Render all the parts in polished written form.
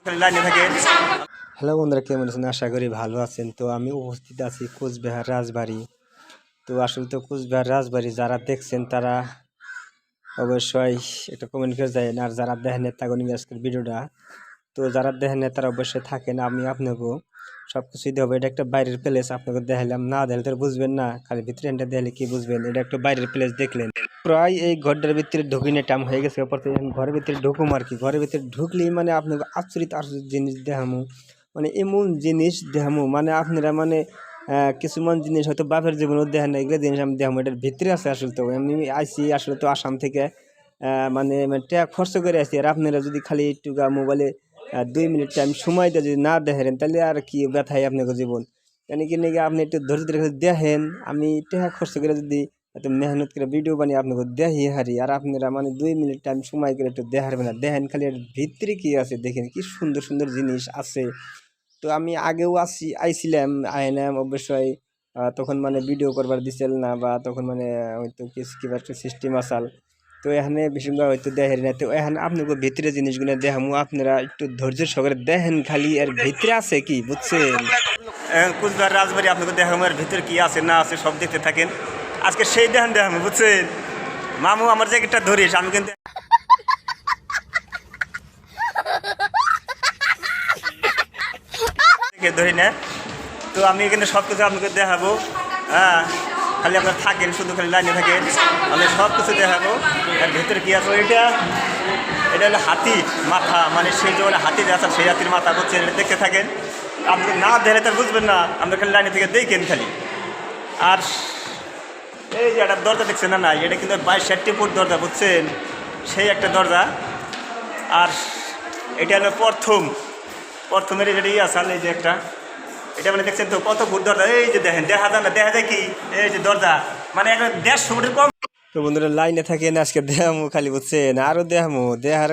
Hello বন্ধুরা, কেমন আছেন? আশা করি ভালো আছেন। তো আমি উপস্থিত আছি কোচবিহার রাজবাড়ি। তো আসলে তো কোচবিহার রাজবাড়ি যারা দেখছেন তারা অবশ্যই একটা কমেন্ট করে দেন, আর যারা দেখেন তাকে নিয়ে আজকের ভিডিওটা। তো যারা দেখেন তারা অবশ্যই থাকেন, আমি আপনাকেও সব কিছুই দেবো। এটা একটা বাইরের প্লেস, আপনাকে দেখালাম না, দেখলে তো বুঝবেন না, খালি ভিতরে দেখলে কি বুঝবেন। এটা একটা বাইরের প্লেস দেখলেন, প্রায় এই ঘরটার ভিতরে ঢুকিনে টাইম হয়ে গেছে। ঘরের ভিতরে ঢুকুম আর কি, ঘরের ভিতরে ঢুকলেই মানে আপনাকে আশ্চর্য জিনিস দেখামো, মানে এমন জিনিস দেখামো মানে আপনারা মানে কিছুমান জিনিস হয়তো বাপের জীবনেও দেখেন না, এগুলো জিনিস আমি দেখামো। এটার ভিতরে আছে আসলে। তো আমি আইসি আসলে তো আসাম থেকে, মানে টাকা খরচ করে আসি। আর আপনারা যদি খালি একটু মোবাইলে 2 মিনিট টাইম সময় দিয়ে যদি না দেখেন তাহলে আর কি ব্যথায় আপনাকে জীবন। কেন কি নাকি আপনি একটু ধৈর্য ধরে দেখেন, আমি টাকা খরচ করে যদি এত মেহনত করে ভিডিও বানিয়ে আপনাকে দেখি হারি, আর আপনারা মানে 2 মিনিট টাইম সময় করে একটু দেখাবে না, দেখেন খালি এর ভিতরে কি আছে, দেখেন কি সুন্দর সুন্দর জিনিস আছে। তো আমি আগেও আইছিলাম, আইলাম অবশ্যই। তখন মানে ভিডিও করবার দিছিল না, বা তখন মানে হয়তো কিবা একটা সিস্টেম আসাল। তো এখানে বেশিরভাগ হয়তো দেখেন না। তো এখানে আপনাকে ভিতরে জিনিসগুলো দেখামু, আপনারা একটু ধৈর্য সহকারে দেখেন খালি এর ভিতরে আছে কি, বুঝছেন? কোচবিহার রাজবাড়ি আপনাকে দেখাবো, এর ভিতরে কি আছে না আছে সব দেখতে থাকেন। আজকে সেই দেখাবো, বুঝছেন? মামু আমার জ্যাকেটটা ধরিস, আমি কিন্তু ধরি না। তো আমি এখানে সব কিছু আপনাকে দেখাবো। হ্যাঁ, খালি আপনার থাকেন, শুধু খালি লাইনে থাকেন, আমি সব কিছু দেখাবো। এর ভিতরে কী আছে, এটা হলো হাতির মাথা, মানে সেই যে হাতির আছে সেই হাতির মাথা, করছেন এটা দেখতে থাকেন। আপনি না দেখলে তো বুঝবেন না, আপনি খালি লাইনে থেকে দেখেন খালি। আর এই যে একটা দরজা দেখছেন না, এটা কিন্তু 22-60 ফুট দরজা, বুঝছেন? সেই একটা দরজা। আর এটা হলো প্রথমের যেটা আসাল, এই যে একটা, এটা মানে দেখছেন তো কত ফুট দরজা। এই যে দেখেন, দেখা যায় কি, এই যে দরজা মানে একটা 150 ফুটের কম। তো বন্ধুরা লাইনে থাকেন, আজকে দেহামো খালি, বুঝছেন? আরও দেহামো, দেহার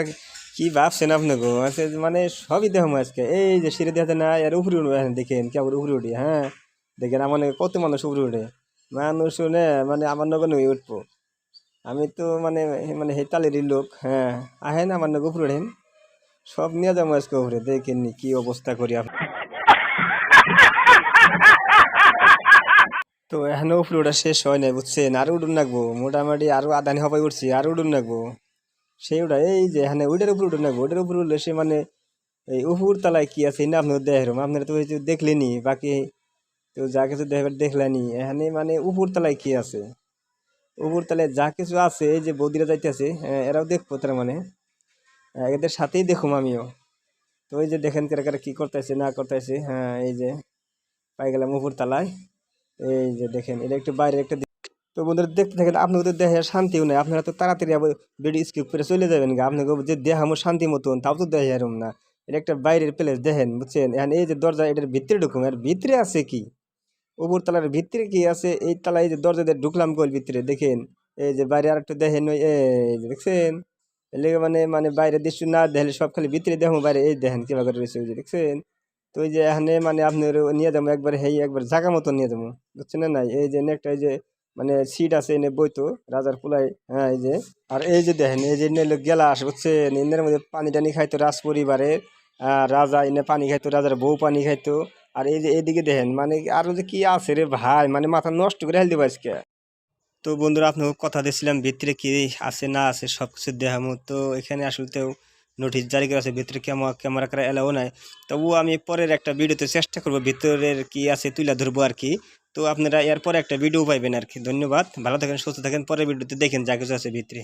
কি ভাবছেন আপনাকে, আছে মানে সবই দেহামো আজকে। এই যে সিঁড়ি দেখাতে না, এর উপরে উঠবে, দেখেন কেমন উপরে উঠি। হ্যাঁ দেখেন, আমার কত মানুষ উপরে উঠে, মানুষ শুনে মানে আমার নগর নই উঠবো। আমি তো মানে মানে হেতালেরই লোক। হ্যাঁ আহেন আমার নগর উপরে উঠেন, সব নিয়ে যাবো আজকে উপরে, দেখেননি কি অবস্থা করি আপনি। তো এখনো উপরে ওটা শেষ হয় নাই, বুঝছেন? আরো উঠুন লাগবো, মোটামুটি আরো আদানি হবাই উঠছি, আরো উঠুন লাগবো। সেই ওটা এই যে এখানে ওইটার উপরে উঠুন লাগবো, ওইটার উপরে উঠলে সে মানে এই উপর তলায় কি আছে না আপনার দেখেন, আপনারা তো হয়তো দেখলেনি, বাকি তো যা কিছু দেখলেনি। এখানে মানে উপর তলায় কি আছে, উপর তলায় যা কিছু আছে, এই যে বৌদিরা যাইতেছে এরাও দেখবো, তার মানে এদের সাথেই দেখুম আমিও। তো ওই যে দেখেন কারা কারা কি করতেছে না করতেছে। হ্যাঁ এই যে পাই গেলাম উপর তলায়, এই যে দেখেন, এটা একটু বাইরে একটা। তো বন্ধুরা দেখতে থাকেন, আপনাকে তো দেখে শান্তিও নেই, আপনারা তো তাড়াতাড়ি আবার ভিডিও স্কিপ করে চলে যাবেন গা। আপনাকে যে দেখামো শান্তি মতন, তাও তো দেখে এরম না। এটা একটা বাইরের প্লেস, দেখেন, বুঝছেন? এখন এই যে দরজা, এটার ভিতরে ঢুকুম, এর ভিতরে আছে কি, উপর তলার ভিতরে কি আছে, এই তলায় এই যে দরজা দিয়ে ঢুকলাম গোল ভিতরে, দেখেন। এই যে বাইরে আর একটু দেখেন, ওই এই যে দেখছেন, লেগে মানে মানে বাইরে দৃশ্য না দেখলে সব খালি ভিতরে দেখো, বাইরে এই দেখেন কিভাবে রয়েছে, ওই যে দেখছেন। তো ওই যে এখানে মানে আপনার নিয়ে যাবো একবার, হেই একবার জায়গা মতো নিয়ে যাবো, বুঝছেন না? নাই এই যে একটা এই যে মানে সিট আছে এনে বইতো রাজার কুলাই। হ্যাঁ এই যে, আর এই যে দেখেন, এই যে গেলা আসে, বুঝছেন? এনের মধ্যে পানি টানি খাইতো রাজ পরিবারের, রাজা এনে পানি খাইতো, রাজার বউ পানি খাইতো। আর এই যে এইদিকে দেখেন, মানে আরো যে কি আছে রে ভাই, মানে মাথা নষ্ট করে হেল দেবো আজকে। তো বন্ধুরা আপনাকে কথা দিয়েছিলাম ভিতরে কি আছে না আছে সব কিছু দেখামো। তো এখানে আসলে তো নোটিশ জারি করা আছে, ভিতরে ক্যামেরা করা এলাও নাই। তবুও আমি পরের একটা ভিডিওতে চেষ্টা করবো ভিতরের কি আছে তুলে ধরবো আর কি। তো আপনারা এরপরে একটা ভিডিও পাইবেন আর কি। ধন্যবাদ, ভালো থাকেন, সুস্থ থাকেন, পরের ভিডিওতে দেখেন যা কিছু আছে ভিতরে।